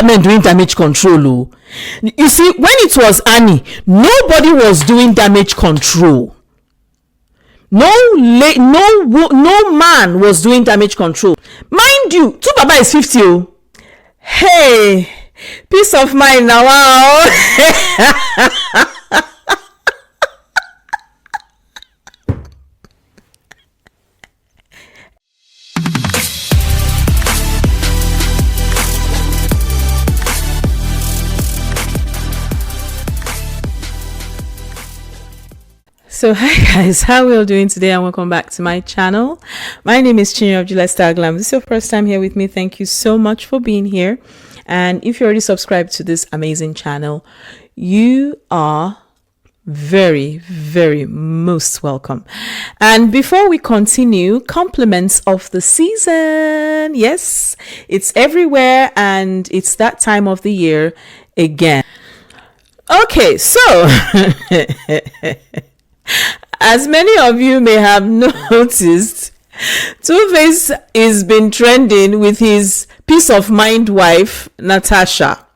bad men doing damage control. Oh. You see, when it was Annie, nobody was doing damage control. No man was doing damage control. Mind you, two baba is 50. Oh. Hey, peace of mind now. Wow. So hi guys, how are we all doing today, and welcome back to my channel. My name is Chinyo of Juliet Star Glam. This is your first time here with me. Thank you so much for being here. And if you already subscribed to this amazing channel, you are very most welcome. And before we continue, compliments of the season. Yes, it's everywhere and it's that time of the year again. Okay, so as many of you may have noticed, Tuface has been trending with his peace of mind wife, Natasha.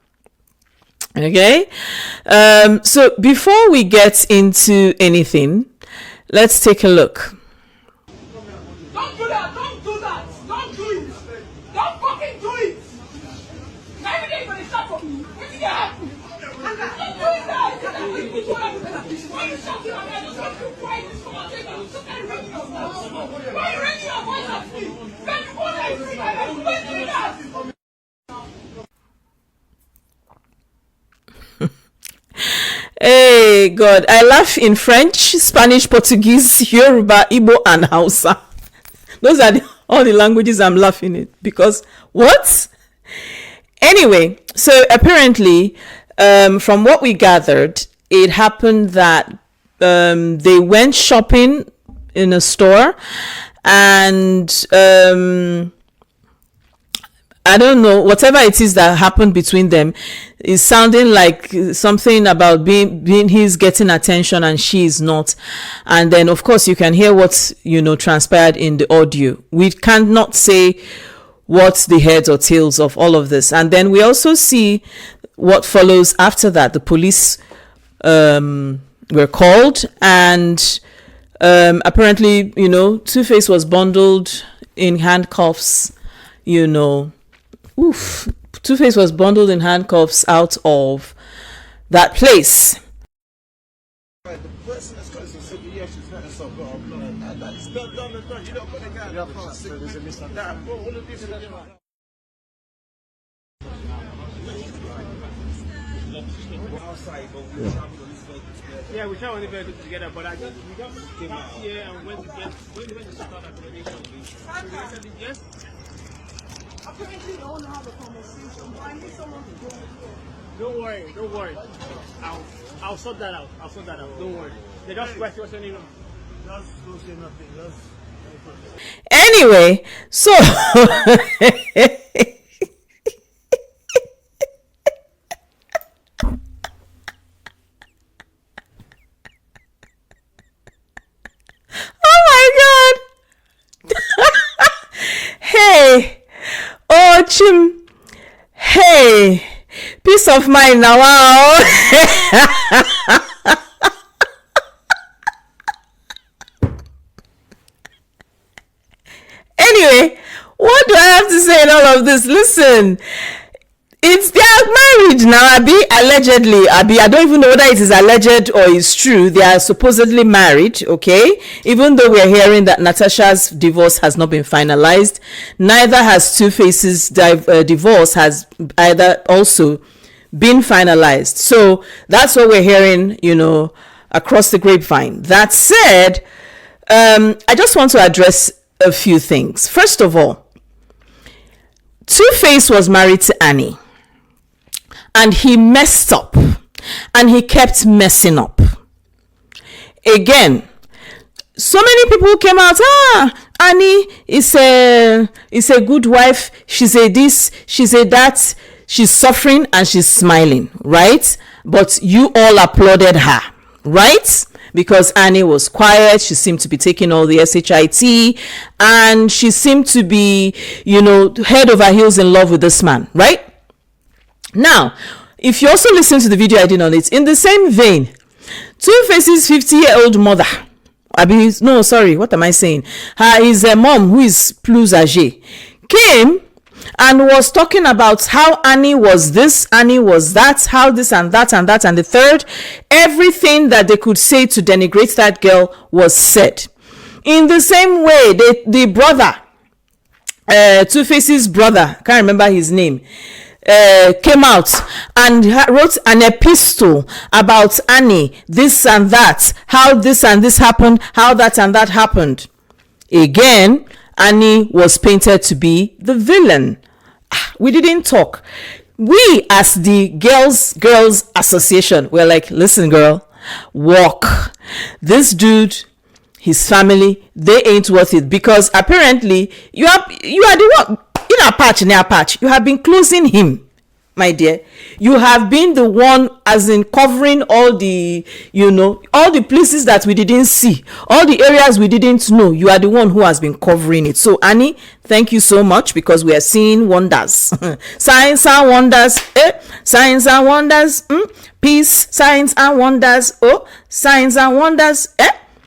Okay, so before we get into anything, let's take a look. Don't do that! Don't do that! Don't do it! Don't fucking do it! Every day when they start for me, what did happen? Don't do that! Why are you shouting at me? I just want to quiet this conversation. Just can't ready your voice. Why are you raising your voice at me? Then before I see my life, don't do that! Hey God, I laugh in French, Spanish, Portuguese, Yoruba, Igbo, and Hausa. Those are all the languages I'm laughing at, because what? Anyway, so apparently, from what we gathered, it happened that they went shopping in a store, and I don't know, whatever it is that happened between them is sounding like something about being he's getting attention and she is not. And then of course you can hear what transpired in the audio. We cannot say what's the heads or tails of all of this. And then we also see what follows after that. The police were called, and apparently Tuface was bundled in handcuffs. Tuface was bundled in handcuffs out of that place. The person that's got this said, yeah, she's not so good. It's not done. You don't put the guy in there's a misunderstanding. All of this is outside, but we yeah, we try to do together, but I just we just came out here and went to start accommodation. Yes. Apparently, they want to have a conversation, but I need someone to go with you. Don't worry. I'll sort that out. Don't worry. They just questioning him. Just don't say nothing. Anyway, so oh my God. Hey. Oh, Chim. Hey, peace of mind now. Wow. Anyway, what do I have to say in all of this? Listen, they are married now, allegedly. I don't even know whether it is alleged or it's true. They are supposedly married, okay? Even though we're hearing that Natasha's divorce has not been finalized, neither has Tuface's divorce has either also been finalized. So that's what we're hearing, across the grapevine. That said, I just want to address a few things. First of all, Tuface was married to Annie. And he messed up, and he kept messing up. Again, so many people came out, Annie is a good wife. She's a this, she's a that. She's suffering and she's smiling, right? But you all applauded her, right? Because Annie was quiet. She seemed to be taking all the SHIT, and she seemed to be, head over heels in love with this man, right? Now, if you also listen to the video I did on it, in the same vein, Tuface's 50-year-old mother, no, sorry, what am I saying? His mom, who is plus âgée, came and was talking about how Annie was this, Annie was that, how this and that and that and the third. Everything that they could say to denigrate that girl was said. In the same way, the brother, Tuface's brother, can't remember his name, came out and wrote an epistle about Annie, this and that, how this and this happened, how that and that happened. Again, Annie was painted to be the villain. We didn't talk. We, as the girls association, were like, listen, girl, walk. This dude, his family, they ain't worth it, because apparently you are the one in a patch. You have been closing him, my dear. You have been the one, as in covering all the, all the places that we didn't see, all the areas we didn't know. You are the one who has been covering it. So Annie, thank you so much, because we are seeing wonders. Signs and wonders, signs and wonders, peace, signs and wonders, signs and wonders,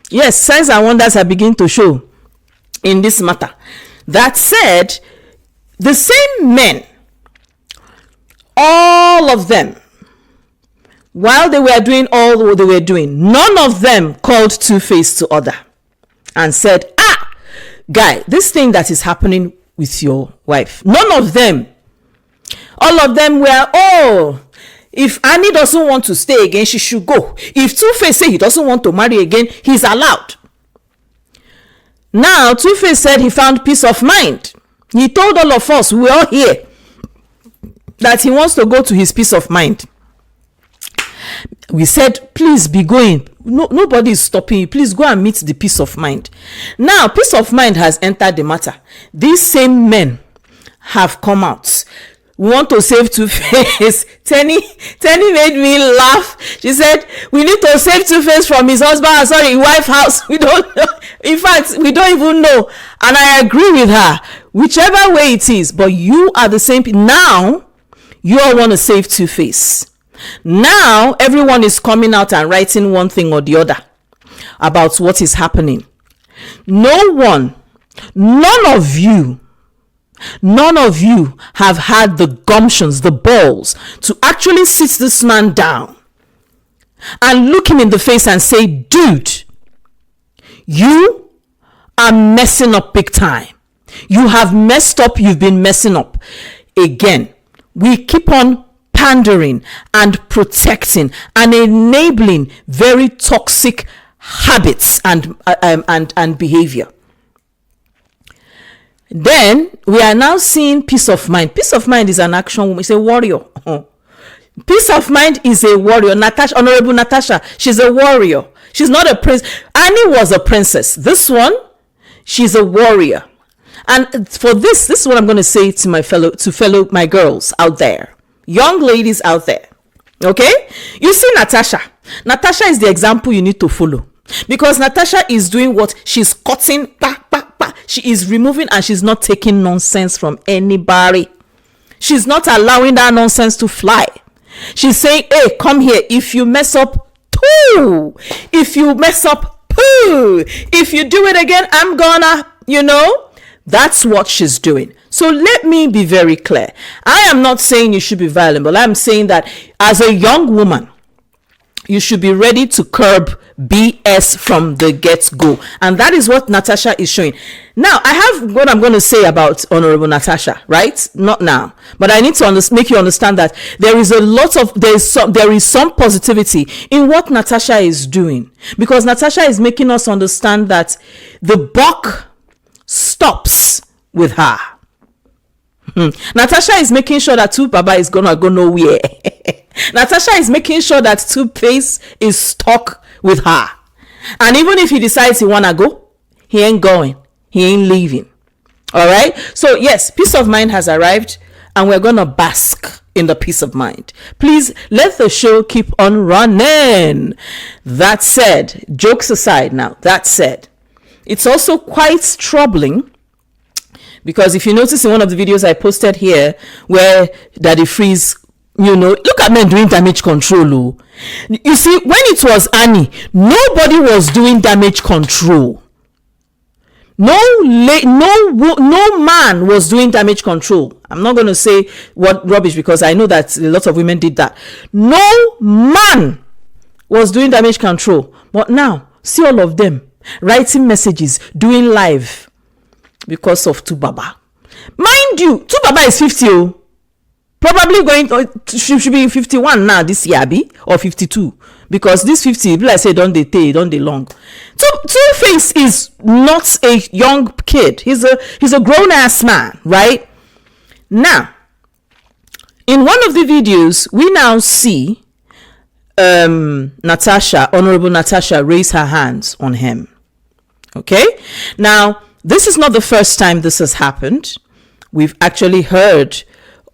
yes, signs and wonders are beginning to show in this matter. That said, the same men, all of them, while they were doing all what they were doing, none of them called Tuface to order and said, guy, this thing that is happening with your wife. None of them. All of them were, if Annie doesn't want to stay again, she should go. If Tuface say he doesn't want to marry again, he's allowed. Now, Tuface said he found peace of mind. He told all of us, we all here, that he wants to go to his peace of mind. We said, please be going. Nobody is stopping you. Please go and meet the peace of mind. Now, peace of mind has entered the matter. These same men have come out. We want to save Tuface. Tenny made me laugh. She said, we need to save Tuface from his husband, sorry, wife house. We don't know. In fact, we don't even know. And I agree with her. Whichever way it is, but you are the same. Now, you all want to save Tuface. Now, everyone is coming out and writing one thing or the other about what is happening. None of you have had the gumptions, the balls, to actually sit this man down and look him in the face and say, dude, you are messing up big time. You have messed up. You've been messing up. Again, we keep on pandering and protecting and enabling very toxic habits and behavior. Then we are now seeing peace of mind. Peace of mind is an action woman. It's a warrior. Peace of mind is a warrior. Honorable Natasha, she's a warrior. She's not a prince. Annie was a princess. This one, she's a warrior. And for this is what I'm going to say to my girls out there, young ladies out there. Okay, you see Natasha. Natasha is the example you need to follow, because Natasha is doing what she's cutting. She is removing, and she's not taking nonsense from anybody. She's not allowing that nonsense to fly. She's saying, hey, come here. If you mess up, poo. If you mess up, poo. If you do it again, I'm gonna, That's what she's doing. So let me be very clear. I am not saying you should be violent, but I'm saying that as a young woman, you should be ready to curb BS from the get-go. And that is what Natasha is showing. Now, I have what I'm going to say about Honorable Natasha, right? Not now. But I need to make you understand that there is some positivity in what Natasha is doing. Because Natasha is making us understand that the buck stops with her. Natasha is making sure that Baba is gonna go nowhere. Natasha is making sure that Tuface is stuck with her. And even if he decides he wanna go, he ain't going. He ain't leaving. All right? So yes, peace of mind has arrived, and we're gonna bask in the peace of mind. Please let the show keep on running. That said, jokes aside now, that said, it's also quite troubling, because if you notice in one of the videos I posted here, where Daddy Freeze look at men doing damage control. Oh. You see, when it was Annie, nobody was doing damage control. No man was doing damage control. I'm not going to say what rubbish, because I know that a lot of women did that. No man was doing damage control. But now, see all of them writing messages, doing live because of Tubaba. Mind you, Tubaba is 50. Oh. Probably should be 51 now this year, or 52, because this 50, like I say, don't they long. Tuface is not a young kid. He's a grown ass man, right? Now, in one of the videos, we now see Natasha, Honorable Natasha, raise her hands on him. Okay, now this is not the first time this has happened. We've actually heard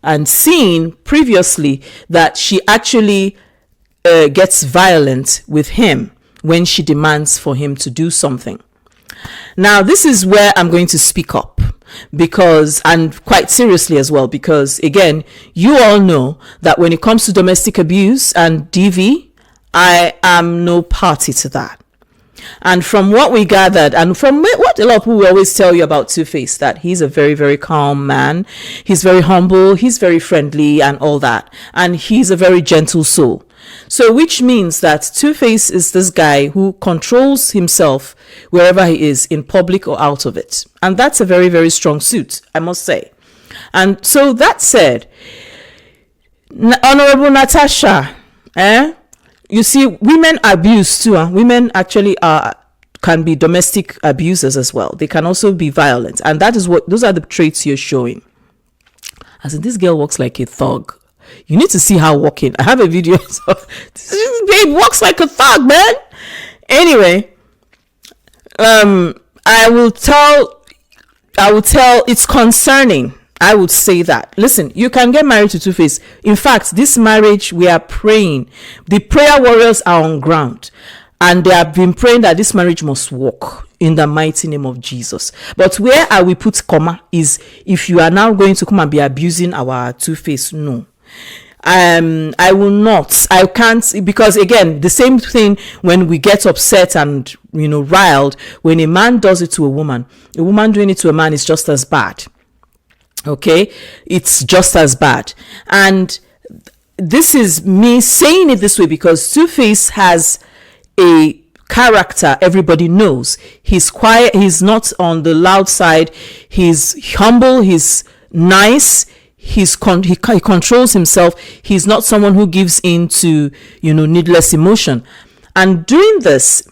and seen previously that she actually gets violent with him when she demands for him to do something. Now, this is where I'm going to speak up, because, and quite seriously as well, because again, you all know that when it comes to domestic abuse and DV, I am no party to that. And from what we gathered, and from what a lot of people will always tell you about Tuface, that he's a very, very calm man. He's very humble. He's very friendly and all that. And he's a very gentle soul. So which means that Tuface is this guy who controls himself wherever he is, in public or out of it. And that's a very, very strong suit, I must say. And so that said, Honorable Natasha, you see, women abuse too. Women actually can be domestic abusers as well. They can also be violent, and those are the traits you're showing. As in, this girl walks like a thug. You need to see her walking. I have a video. This babe walks like a thug, man. Anyway, I will tell. It's concerning. I would say that. Listen, you can get married to Tuface. In fact, this marriage, we are praying. The prayer warriors are on ground, and they have been praying that this marriage must work in the mighty name of Jesus. But where I will put comma is if you are now going to come and be abusing our Tuface. No. I will not. I can't, because again, the same thing when we get upset and riled, when a man does it to a woman doing it to a man is just as bad. Okay, it's just as bad. And this is me saying it this way because Tuface has a character everybody knows. He's quiet, he's not on the loud side, he's humble, he's nice, he controls himself. He's not someone who gives in to needless emotion. And doing this,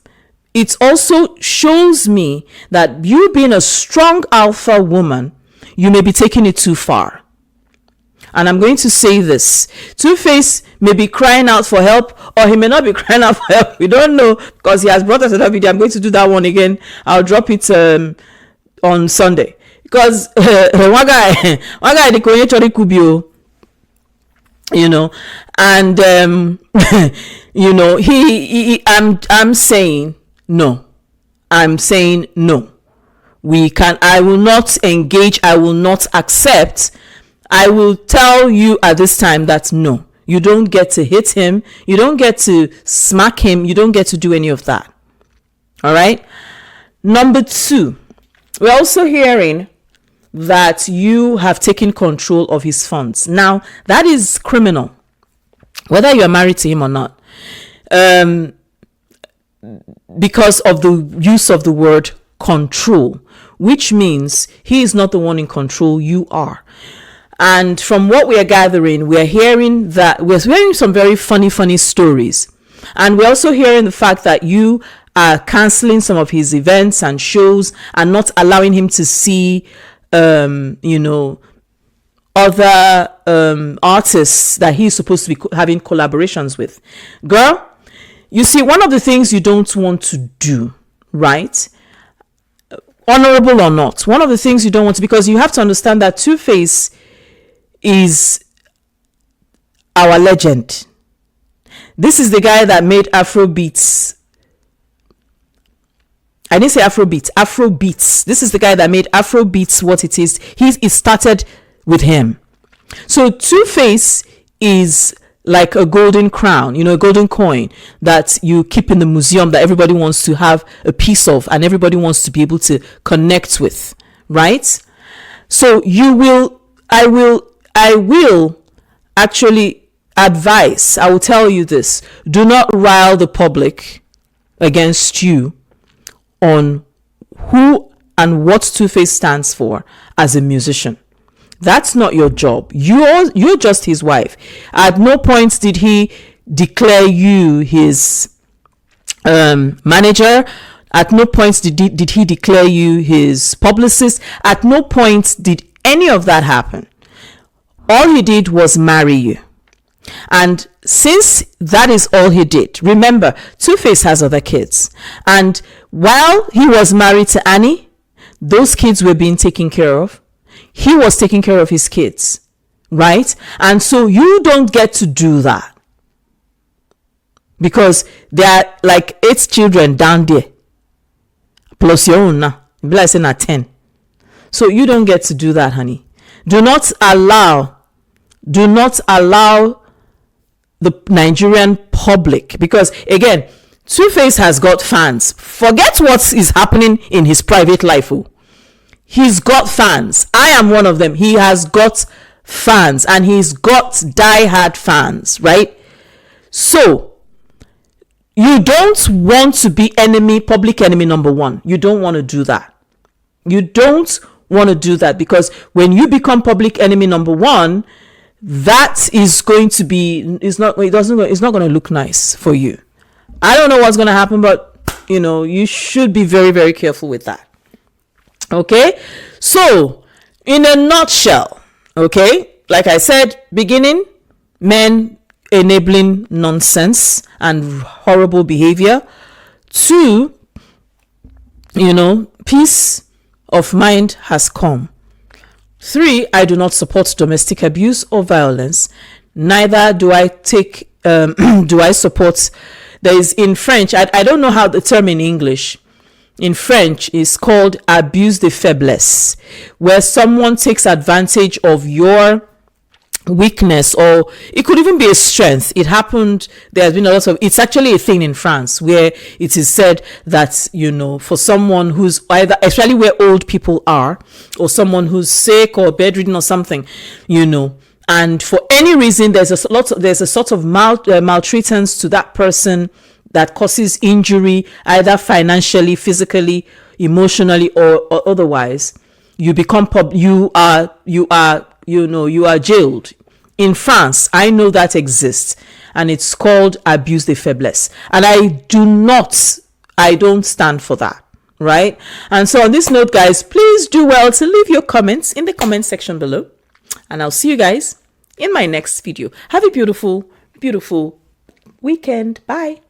it also shows me that you being a strong alpha woman, you may be taking it too far. And I'm going to say this. Tuface may be crying out for help, or he may not be crying out for help. We don't know, because he has brought us another video. I'm going to do that one again. I'll drop it on Sunday. Because one guy the Korean Chori Kubio, and I'm saying no. I'm saying no. I will not engage, I will not accept. I will tell you at this time that no, you don't get to hit him, you don't get to smack him, you don't get to do any of that. All right. Number 2, we're also hearing that you have taken control of his funds. Now, that is criminal, whether you are married to him or not, because of the use of the word control, which means he is not the one in control, you are. And from what we are gathering, we're hearing some very funny stories, and we're also hearing the fact that you are canceling some of his events and shows and not allowing him to see other artists that he's supposed to be having collaborations with. Girl, you see, one of the things you don't want to do, right? Honorable or not, one of the things you don't want to, because you have to understand that Tuface is our legend. This is the guy that made Afrobeats. I didn't say Afrobeat, Afrobeats. This is the guy that made Afrobeats what it is. It started with him. So Tuface is like a golden crown, a golden coin that you keep in the museum that everybody wants to have a piece of and everybody wants to be able to connect with, right? So I will actually advise, I will tell you this: do not rile the public against you on who and what Tuface stands for as a musician. That's not your job. You're just his wife. At no point did he declare you his manager. At no point did he declare you his publicist. At no point did any of that happen. All he did was marry you. And since that is all he did, remember, Tuface has other kids. And while he was married to Annie, those kids were being taken care of. He was taking care of his kids, right? And so you don't get to do that, because there are like 8 children down there, plus your own now. Be like saying 10. So you don't get to do that, honey. Do not allow the Nigerian public, because again, Tuface has got fans. Forget what is happening in his private life. He's got fans. I am one of them. He has got fans, and he's got die-hard fans, right? So you don't want to be public enemy number 1. You don't want to do that. You don't want to do that, because when you become public enemy number 1, that is going to be, it's not going to look nice for you. I don't know what's going to happen, but you should be very, very careful with that. Okay, so in a nutshell, okay, like I said, beginning, men enabling nonsense and horrible behavior. 2, peace of mind has come. 3, I do not support domestic abuse or violence. Neither do I support, there is in French, I don't know how the term in English. In French is called abuse de faiblesse, where someone takes advantage of your weakness, or it could even be a strength. It happened, there has been a lot of, it's actually a thing in France where it is said that, for someone who's either, especially where old people are, or someone who's sick or bedridden or something, and for any reason there's a sort of maltreatance to that person that causes injury, either financially, physically, emotionally, or otherwise, you become you are jailed. In France, I know that exists, and it's called abuse de faiblesse, and I don't stand for that, right? And so on this note, guys, please do well to leave your comments in the comment section below, and I'll see you guys in my next video. Have a beautiful, beautiful weekend. Bye.